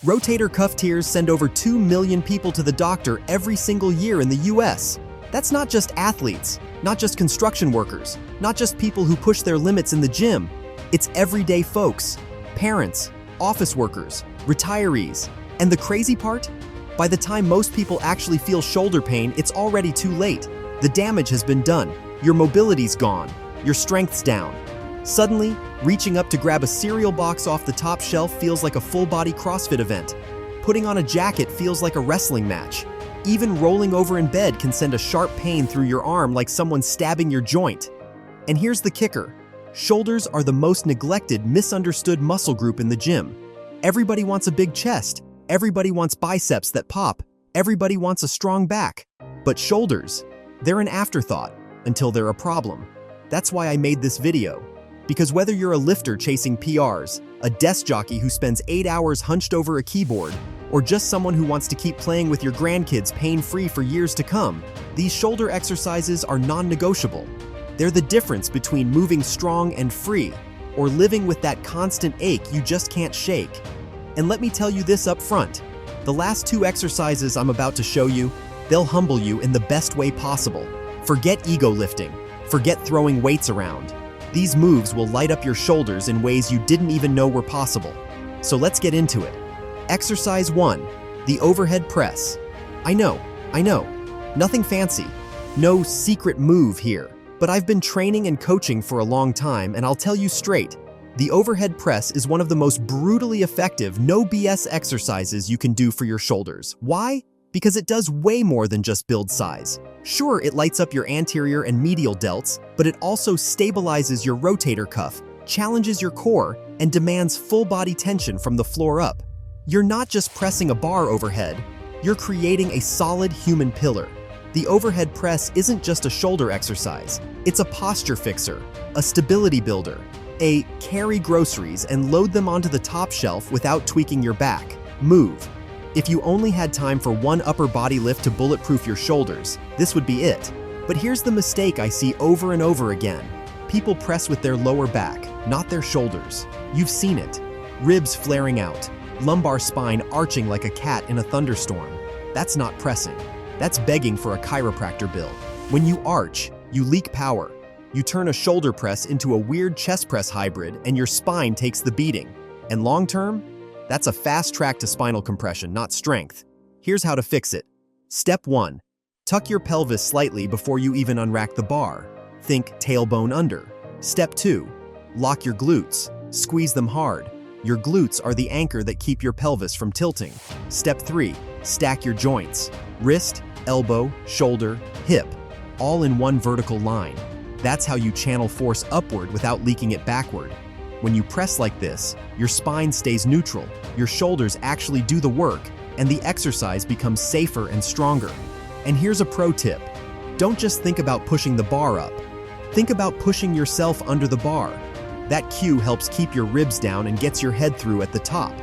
Rotator cuff tears send over 2 million people to the doctor every single year in the US. That's not just athletes, not just construction workers, not just people who push their limits in the gym. It's everyday folks, parents, office workers, retirees. And the crazy part? By the time most people actually feel shoulder pain, it's already too late. The damage has been done. Your mobility's gone. Your strength's down. Suddenly, reaching up to grab a cereal box off the top shelf feels like a full-body CrossFit event. Putting on a jacket feels like a wrestling match. Even rolling over in bed can send a sharp pain through your arm like someone stabbing your joint. And here's the kicker. Shoulders are the most neglected, misunderstood muscle group in the gym. Everybody wants a big chest. Everybody wants biceps that pop. Everybody wants a strong back. But shoulders, they're an afterthought until they're a problem. That's why I made this video. Because whether you're a lifter chasing PRs, a desk jockey who spends 8 hours hunched over a keyboard, or just someone who wants to keep playing with your grandkids pain-free for years to come, these shoulder exercises are non-negotiable. They're the difference between moving strong and free, or living with that constant ache you just can't shake. And let me tell you this up front. The last 2 exercises I'm about to show you, they'll humble you in the best way possible. Forget ego lifting. Forget throwing weights around. These moves will light up your shoulders in ways you didn't even know were possible. So let's get into it. Exercise 1, the overhead press. I know, nothing fancy. No secret move here. But I've been training and coaching for a long time, and I'll tell you straight, the overhead press is one of the most brutally effective, no BS exercises you can do for your shoulders. Why? Because it does way more than just build size. Sure, it lights up your anterior and medial delts, but it also stabilizes your rotator cuff, challenges your core, and demands full body tension from the floor up. You're not just pressing a bar overhead, you're creating a solid human pillar. The overhead press isn't just a shoulder exercise, it's a posture fixer, a stability builder, a carry groceries and load them onto the top shelf without tweaking your back move. If you only had time for one upper body lift to bulletproof your shoulders, this would be it. But here's the mistake I see over and over again. People press with their lower back, not their shoulders. You've seen it. Ribs flaring out, lumbar spine arching like a cat in a thunderstorm. That's not pressing. That's begging for a chiropractor bill. When you arch, you leak power. You turn a shoulder press into a weird chest press hybrid and your spine takes the beating. And long term, that's a fast track to spinal compression, not strength. Here's how to fix it. Step 1. Tuck your pelvis slightly before you even unrack the bar. Think tailbone under. Step 2. Lock your glutes. Squeeze them hard. Your glutes are the anchor that keep your pelvis from tilting. Step 3. Stack your joints. Wrist, elbow, shoulder, hip, all in one vertical line. That's how you channel force upward without leaking it backward. When you press like this, your spine stays neutral, your shoulders actually do the work, and the exercise becomes safer and stronger. And here's a pro tip. Don't just think about pushing the bar up. Think about pushing yourself under the bar. That cue helps keep your ribs down and gets your head through at the top,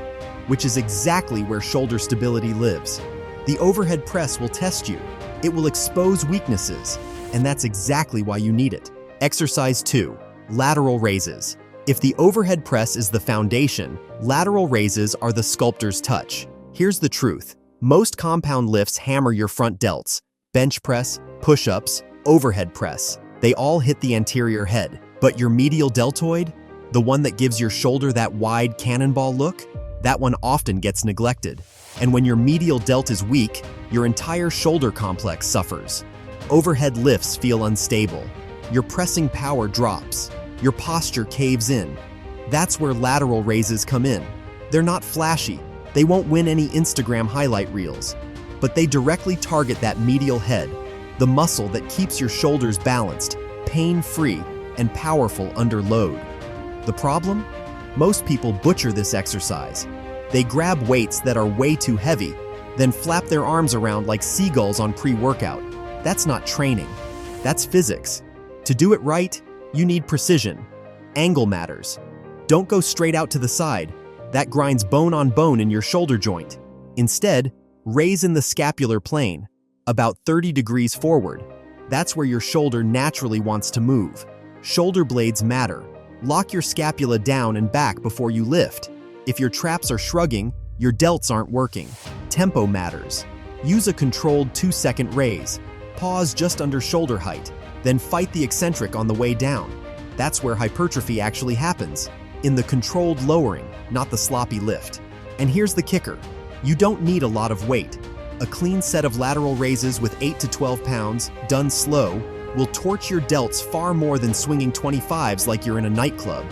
which is exactly where shoulder stability lives. The overhead press will test you. It will expose weaknesses, and that's exactly why you need it. Exercise 2, lateral raises. If the overhead press is the foundation, lateral raises are the sculptor's touch. Here's the truth. Most compound lifts hammer your front delts. Bench press, push-ups, overhead press. They all hit the anterior head. But your medial deltoid, the one that gives your shoulder that wide cannonball look, that one often gets neglected. And when your medial delt is weak, your entire shoulder complex suffers. Overhead lifts feel unstable. Your pressing power drops. Your posture caves in. That's where lateral raises come in. They're not flashy. They won't win any Instagram highlight reels. But they directly target that medial head, the muscle that keeps your shoulders balanced, pain-free, and powerful under load. The problem? Most people butcher this exercise. They grab weights that are way too heavy, then flap their arms around like seagulls on pre-workout. That's not training. That's physics. To do it right, you need precision. Angle matters. Don't go straight out to the side. That grinds bone on bone in your shoulder joint. Instead, raise in the scapular plane, about 30 degrees forward. That's where your shoulder naturally wants to move. Shoulder blades matter. Lock your scapula down and back before you lift. If your traps are shrugging, Your delts aren't working. Tempo matters. Use a controlled 2-second raise. Pause just under shoulder height, then fight the eccentric on the way down. That's where hypertrophy actually happens, in the controlled lowering, not the sloppy lift. And here's the kicker. You don't need a lot of weight. A clean set of lateral raises with 8 to 12 pounds, done slow, will torch your delts far more than swinging 25s like you're in a nightclub.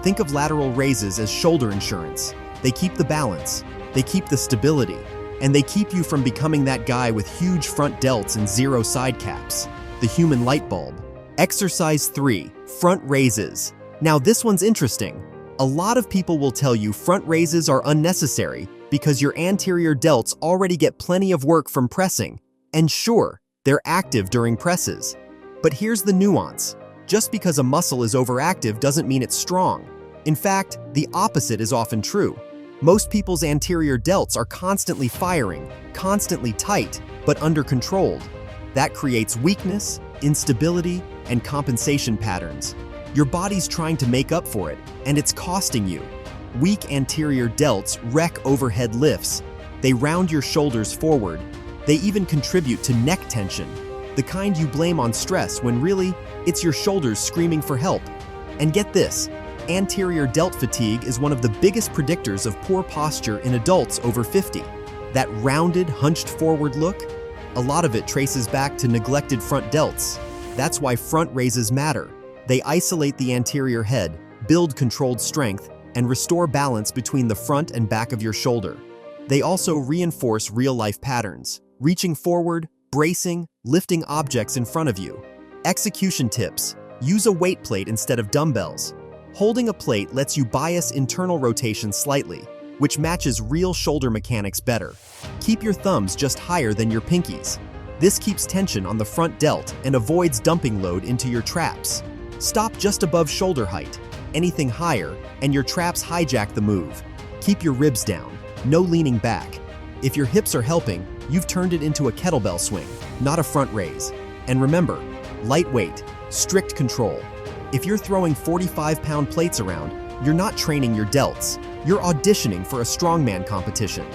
Think of lateral raises as shoulder insurance. They keep the balance, they keep the stability, and they keep you from becoming that guy with huge front delts and zero side caps. The human light bulb. Exercise 3, front raises. Now this one's interesting. A lot of people will tell you front raises are unnecessary because your anterior delts already get plenty of work from pressing. And sure, they're active during presses. But here's the nuance. Just because a muscle is overactive doesn't mean it's strong. In fact, the opposite is often true. Most people's anterior delts are constantly firing, constantly tight, but under-controlled. That creates weakness, instability, and compensation patterns. Your body's trying to make up for it, and it's costing you. Weak anterior delts wreck overhead lifts. They round your shoulders forward. They even contribute to neck tension, the kind you blame on stress when really, it's your shoulders screaming for help. And get this, anterior delt fatigue is one of the biggest predictors of poor posture in adults over 50. That rounded, hunched forward look, a lot of it traces back to neglected front delts. That's why front raises matter. They isolate the anterior head, build controlled strength, and restore balance between the front and back of your shoulder. They also reinforce real-life patterns, reaching forward, bracing, lifting objects in front of you. Execution tips: use a weight plate instead of dumbbells. Holding a plate lets you bias internal rotation slightly, which matches real shoulder mechanics better. Keep your thumbs just higher than your pinkies. This keeps tension on the front delt and avoids dumping load into your traps. Stop just above shoulder height. Anything higher, and your traps hijack the move. Keep your ribs down, no leaning back. If your hips are helping, you've turned it into a kettlebell swing, not a front raise. And remember, lightweight, strict control. If you're throwing 45-pound plates around, you're not training your delts. You're auditioning for a strongman competition.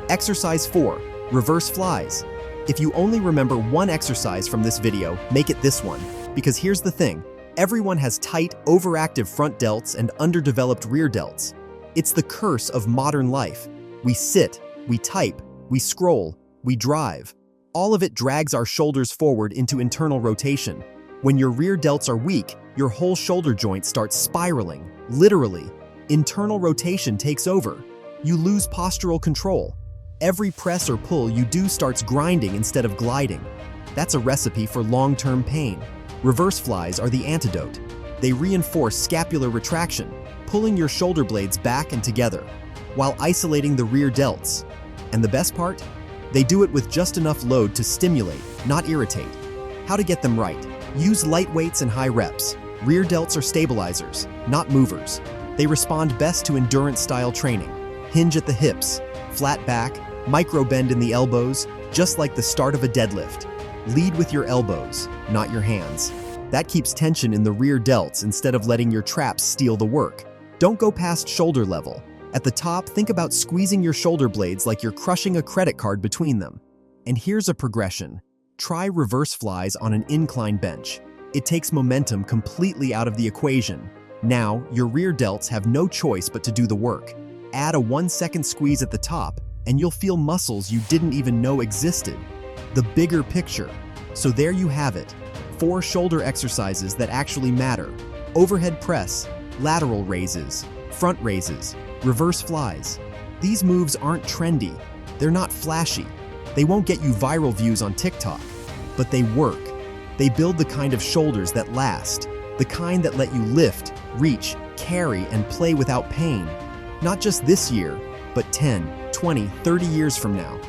Exercise 4, reverse flies. If you only remember one exercise from this video, make it this one. Because here's the thing, everyone has tight, overactive front delts and underdeveloped rear delts. It's the curse of modern life. We sit, we type, we scroll, we drive. All of it drags our shoulders forward into internal rotation. When your rear delts are weak, your whole shoulder joint starts spiraling. Literally, internal rotation takes over. You lose postural control. Every press or pull you do starts grinding instead of gliding. That's a recipe for long-term pain. Reverse flies are the antidote. They reinforce scapular retraction, pulling your shoulder blades back and together, while isolating the rear delts. And the best part? They do it with just enough load to stimulate, not irritate. How to get them right? Use light weights and high reps. Rear delts are stabilizers, not movers. They respond best to endurance-style training. Hinge at the hips, flat back, micro bend in the elbows, just like the start of a deadlift. Lead with your elbows, not your hands. That keeps tension in the rear delts instead of letting your traps steal the work. Don't go past shoulder level. At the top, think about squeezing your shoulder blades like you're crushing a credit card between them. And here's a progression. Try reverse flies on an incline bench. It takes momentum completely out of the equation. Now, your rear delts have no choice but to do the work. Add a 1-second squeeze at the top, and you'll feel muscles you didn't even know existed. The bigger picture. So there you have it. 4 shoulder exercises that actually matter. Overhead press, lateral raises, front raises, reverse flies. These moves aren't trendy. They're not flashy. They won't get you viral views on TikTok. But they work. They build the kind of shoulders that last. The kind that let you lift, reach, carry, and play without pain. Not just this year, but 10, 20, 30 years from now.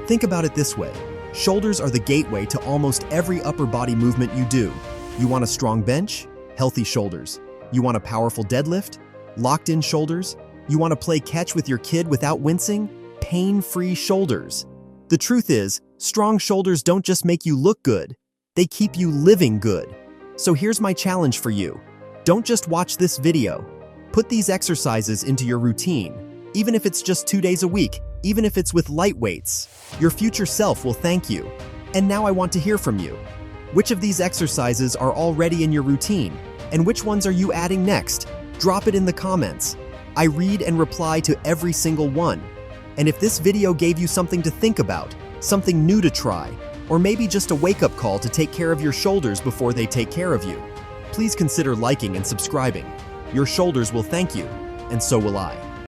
Think about it this way. Shoulders are the gateway to almost every upper body movement you do. You want a strong bench? Healthy shoulders. You want a powerful deadlift? Locked-in shoulders? You want to play catch with your kid without wincing? Pain-free shoulders. The truth is, strong shoulders don't just make you look good. They keep you living good. So here's my challenge for you. Don't just watch this video. Put these exercises into your routine. Even if it's just 2 days a week, even if it's with light weights. Your future self will thank you. And now I want to hear from you. Which of these exercises are already in your routine? And which ones are you adding next? Drop it in the comments. I read and reply to every single one. And if this video gave you something to think about, something new to try, or maybe just a wake-up call to take care of your shoulders before they take care of you, please consider liking and subscribing. Your shoulders will thank you, and so will I.